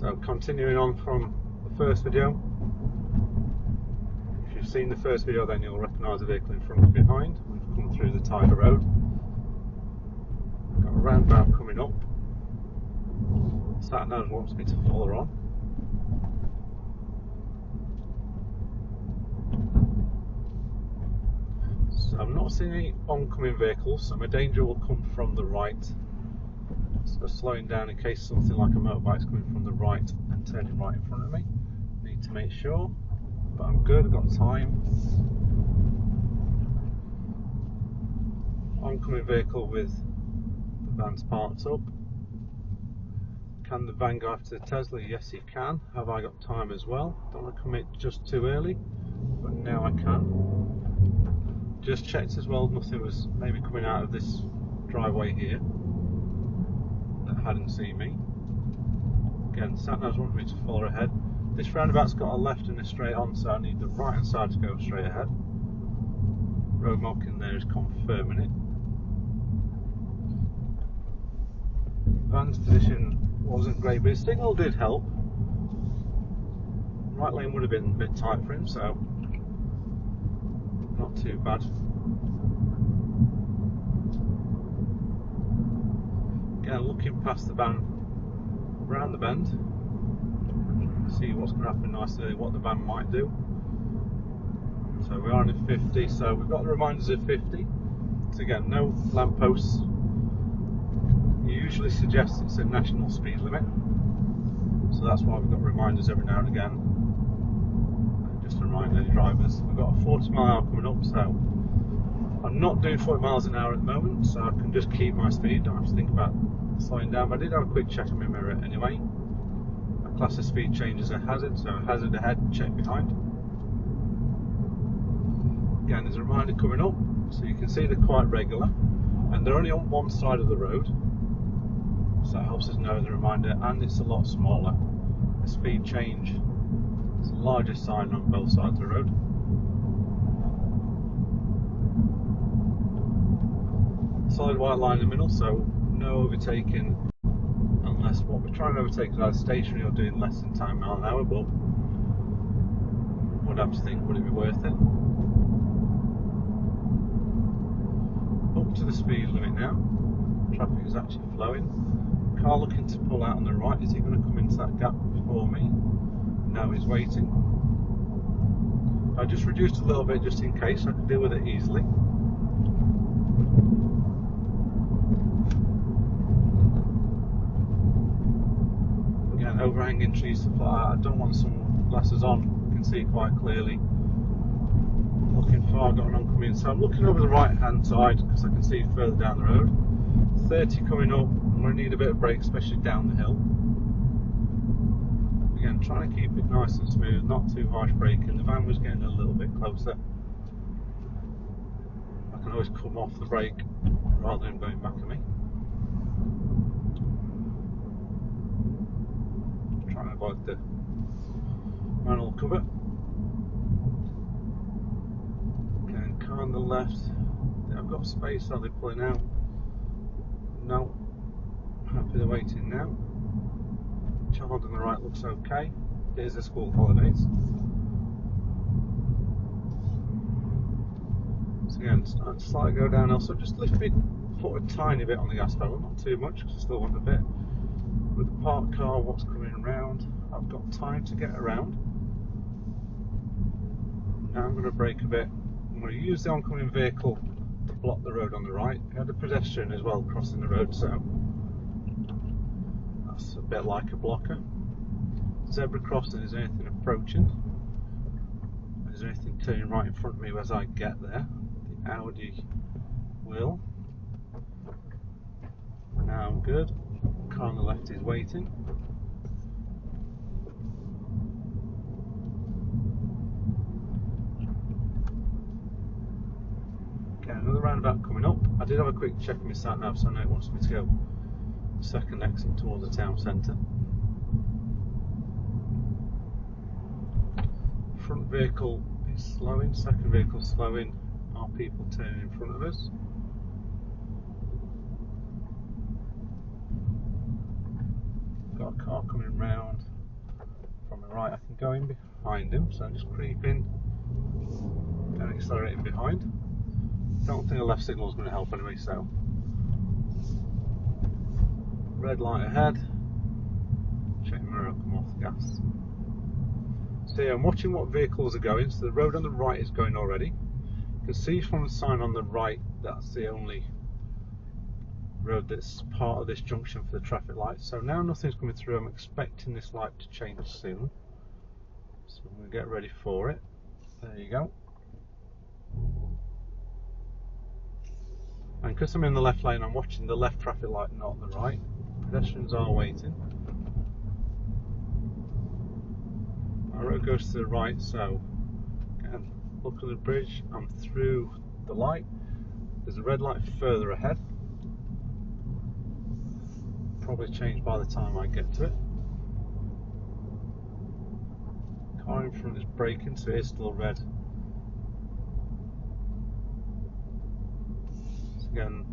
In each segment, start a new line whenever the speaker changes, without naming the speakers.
So continuing on from the first video, if you've seen the first video then you'll recognise the vehicle in front and behind. We've come through the Tiger Road, got a roundabout coming up. Sat nav wants me to follow on. So I'm not seeing any oncoming vehicles, so my danger will come from the right. So slowing down in case something like a motorbike is coming from the right and turning right in front of me. Need to make sure, but I'm good, I've got time. Oncoming vehicle with the van's parked up. Can the van go after the Tesla? Yes, he can. Have I got time as well? Don't want to commit just too early, but now I can. Just checked as well, nothing was maybe coming out of this driveway here that hadn't seen me. Again, sat-nav's wanting me to follow ahead. This roundabout's got a left and a straight on, so I need the right hand side to go straight ahead. Road marking there is confirming it. Van's position wasn't great, but his signal did help. Right lane would have been a bit tight for him, so not too bad. Again, looking past the van around the bend, see what's going to happen nicely, what the van might do. So we are on a 50, so we've got the reminders of 50. So again, no lampposts. It usually suggests it's a national speed limit, so that's why we've got reminders every now and again, just to remind any drivers. We've got a 40 mile an hour coming up, so I'm not doing 40 miles an hour at the moment, so I can just keep my speed, don't have to think about slowing down. But I did have a quick check on my mirror anyway. A class of speed change is a hazard, so hazard ahead, check behind. Again, there's a reminder coming up, so you can see they're quite regular, and they're only on one side of the road, so that helps us know the reminder, and it's a lot smaller. The speed change is a larger sign on both sides of the road. Solid white line in the middle, so no overtaking, unless what we're trying to overtake is either stationary or doing less than 10 miles an hour, but would have to think, would it be worth it? Up to the speed limit now. Traffic is actually flowing. Car looking to pull out on the right. Is he going to come into that gap before me? No, he's waiting. I just reduced a little bit just in case, I can deal with it easily. Again, overhanging trees to fly out. I don't want some glasses on, you can see quite clearly. Looking far, got an oncoming, so I'm looking over the right hand side because I can see further down the road. 30 coming up, I'm going to need a bit of brake, especially down the hill. Again, trying to keep it nice and smooth, not too harsh braking. The van was getting a little bit closer. I can always come off the brake rather than going back at me. Trying to avoid the manual cover. Again, car on the left. I've got space, are they pulling out? No. Happy they're waiting now. Child on the right looks okay. Here's the school holidays. So again, starting to slightly go downhill, so just lift my foot a tiny bit on the gas pedal, not too much because I still want a bit. With the parked car, what's coming around, I've got time to get around. Now I'm going to brake a bit. I'm going to use the oncoming vehicle to block the road on the right. I had a pedestrian as well crossing the road, so that's a bit like a blocker. Zebra crossing, is there anything approaching? Is there anything turning right in front of me as I get there? The Audi will. Now I'm good. Car on the left is waiting. Okay, another roundabout coming up. I did have a quick check of my sat nav, so I know it wants me to go second exit towards the town centre. Front vehicle is slowing, second vehicle slowing. Are people turning in front of us? Got a car coming round. Right, I can go in behind him, so I'm just creeping and accelerating behind. Don't think the left signal is going to help anyway, so red light ahead, check mirror, come off the gas. So yeah, I'm watching what vehicles are going. So the road on the right is going already. You can see from the sign on the right that's the only road that's part of this junction for the traffic lights. So now nothing's coming through. I'm expecting this light to change soon, so I'm going to get ready for it. There you go. And because I'm in the left lane, I'm watching the left traffic light, not the right. Pedestrians are waiting. My road goes to the right, so again, look at the bridge. I'm through the light. There's a red light further ahead. Probably change by the time I get to it. Car in front is braking, so it is still red. So again,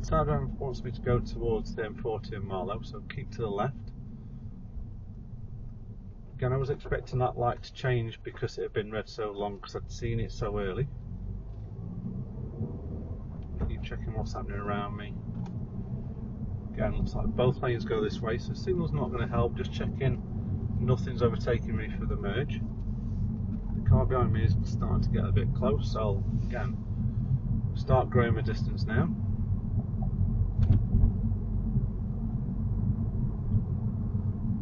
Southbound wants me to go towards the M40 in Marlow, so keep to the left. Again, I was expecting that light to change because it had been red so long, because I'd seen it so early. Keep checking what's happening around me. Again, looks like both lanes go this way, so signal's not going to help. Just checking nothing's overtaking me for the merge. The car behind me is starting to get a bit close, so again, start growing my distance now.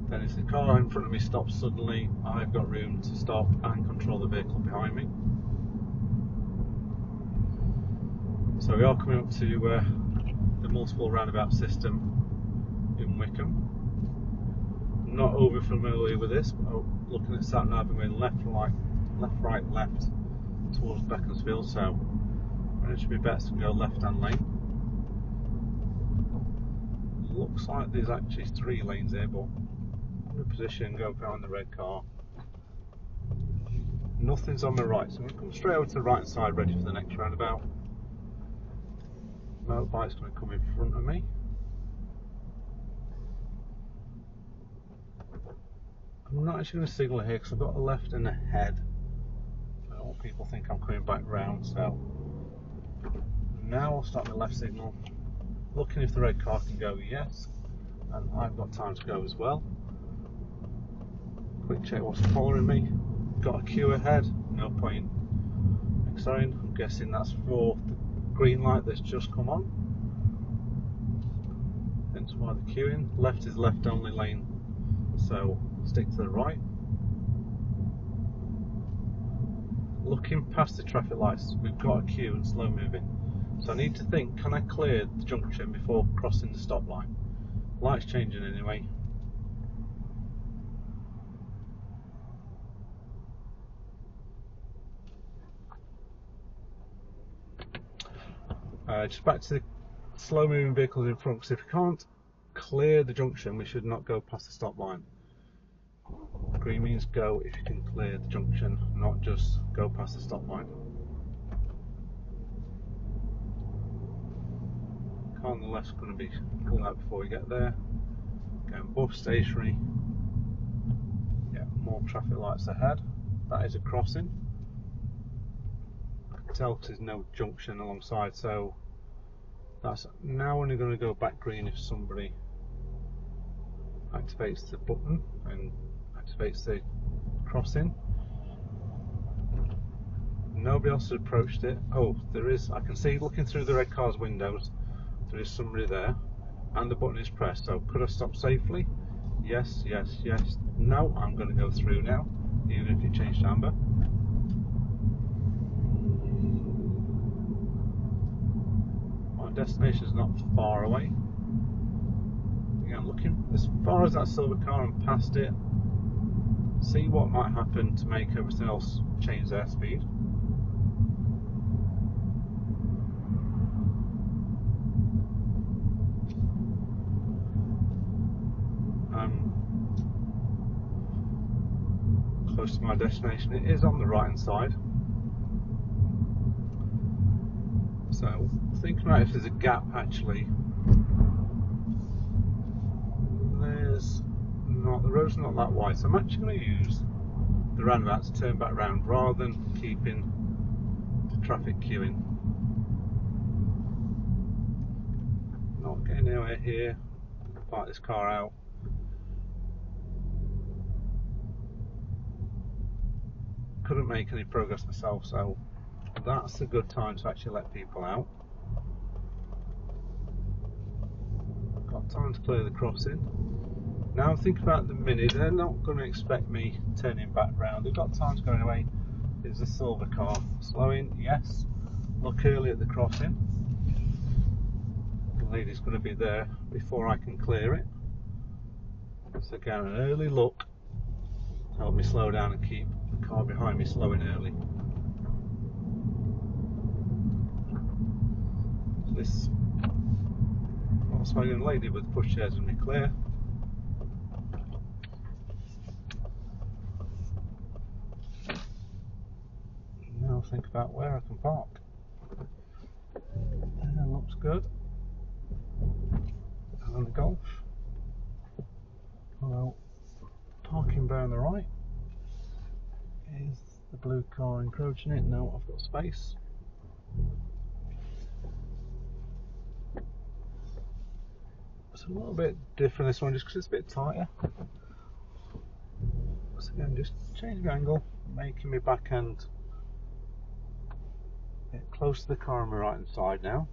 Then if the car in front of me stops suddenly, I've got room to stop and control the vehicle behind me. So we are coming up to the multiple roundabout system in Wycombe. I'm not over familiar with this, but looking at sat nav, I'm going left, right, left towards Beaconsfield, so it should be best to go left hand lane. Looks like there's actually 3 lanes here, but I'm in position, go behind the red car. Nothing's on my right, so I'm going to come straight over to the right side, ready for the next roundabout. Motorbike's going to come in front of me. I'm not actually going to signal here because I've got a left and a head. I don't want people think I'm coming back round, so now I'll start my left signal, looking if the red car can go, yes, and I've got time to go as well. Quick check what's following me. Got a queue ahead, no point accelerating. I'm guessing that's for the green light that's just come on. Hence why the queuing. Left is left only lane, so stick to the right. Looking past the traffic lights, we've got a queue and slow moving. So I need to think, can I clear the junction before crossing the stop line? Light's changing anyway. Just back to the slow moving vehicles in front, because if we can't clear the junction, we should not go past the stop line. Green means go if you can clear the junction, not just go past the stop line. Car on the left's going to be pulled out before we get there. Going above stationary. Yeah, more traffic lights ahead. That is a crossing. I can tell because there's no junction alongside, so that's now only going to go back green if somebody activates the button and activates the crossing. Nobody else has approached it. Oh, there is, I can see looking through the red car's windows, there is somebody there, and the button is pressed. So could I stop safely? Yes, yes, yes. No, I'm going to go through now, even if it changed amber. My destination is not far away. Again, looking as far as that silver car and past it, see what might happen to make everything else change their speed. I'm close to my destination. It is on the right hand side. So thinking about if there's a gap, actually there's the road's not that wide, so I'm actually going to use the roundabout to turn back round rather than keeping the traffic queuing. Not getting anywhere here. Park this car out. Couldn't make any progress myself, so that's a good time to actually let people out. Got time to clear the crossing. Now think about the Mini, they're not going to expect me turning back round. They've got time to go anyway. There's a silver car. Slowing, yes. Look early at the crossing. The lady's going to be there before I can clear it. So again, an early look to help me slow down and keep the car behind me slowing early. So this Volkswagen lady with pushchairs going to be clear. Now think about where I can park. Looks good. And on the Golf. Well, parking bay on the right. Is the blue car encroaching it? No, I've got space. It's a little bit different this one just because it's a bit tighter. So again, just changing the angle, making my back end get close to the car on my right hand side now.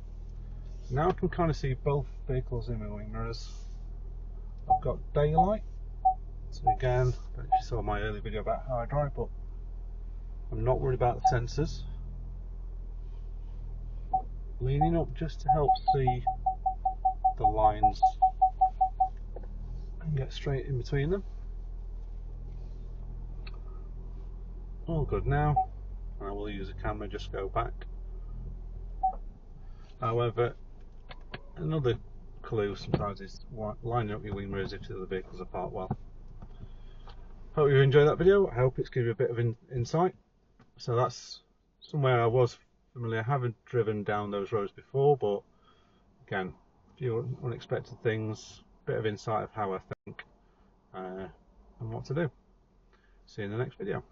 Now I can kind of see both vehicles in my wing mirrors. I've got daylight, so again, I don't know if you saw my earlier video about how I drive, but I'm not worried about the sensors. Leaning up just to help see the lines and get straight in between them. All good now. I will use a camera, just go back. However, another clue sometimes is lining up your wing mirrors if the other vehicles are parked well. Hope you enjoyed that video. I hope it's given you a bit of insight. So that's somewhere I was familiar. I haven't driven down those roads before, but again, a few unexpected things, a bit of insight of how I think and what to do. See you in the next video.